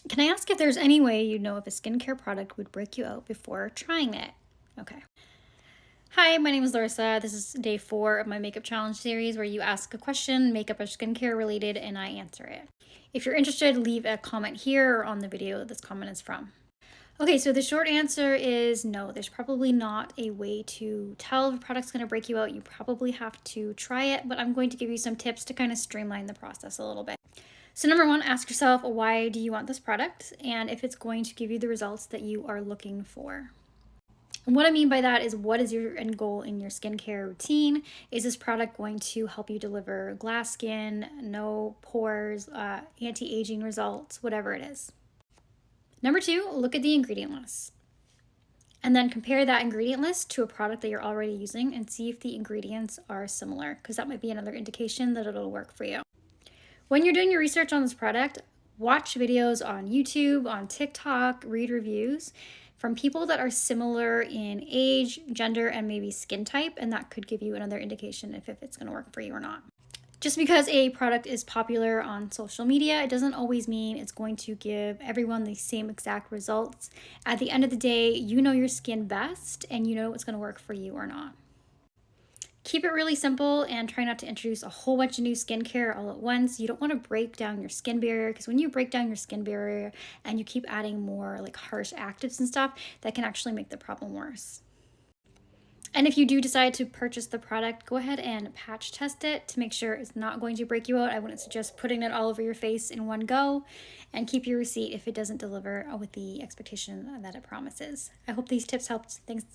Can I ask if there's any way you know if a skincare product would break you out before trying it? Okay. Hi, my name is Larissa. This is day 4 of my makeup challenge series where you ask a question, makeup or skincare related, and I answer it. If you're interested, leave a comment here or on the video this comment is from. Okay, so the short answer is no. There's probably not a way to tell if a product's going to break you out. You probably have to try it, but I'm going to give you some tips to kind of streamline the process a little bit. So number 1, ask yourself, why do you want this product? And if it's going to give you the results that you are looking for. And what I mean by that is, what is your end goal in your skincare routine? Is this product going to help you deliver glass skin, no pores, anti-aging results, whatever it is? Number 2, look at the ingredient list. And then compare that ingredient list to a product that you're already using and see if the ingredients are similar, because that might be another indication that it'll work for you. When you're doing your research on this product, watch videos on YouTube, on TikTok, read reviews from people that are similar in age, gender, and maybe skin type, and that could give you another indication if it's going to work for you or not. Just because a product is popular on social media, it doesn't always mean it's going to give everyone the same exact results. At the end of the day, you know your skin best and you know what's going to work for you or not. Keep it really simple and try not to introduce a whole bunch of new skincare all at once. You don't want to break down your skin barrier, because when you break down your skin barrier and you keep adding more like harsh actives and stuff, that can actually make the problem worse. And if you do decide to purchase the product, go ahead and patch test it to make sure it's not going to break you out. I wouldn't suggest putting it all over your face in one go, and keep your receipt if it doesn't deliver with the expectation that it promises. I hope these tips helped. Thanks.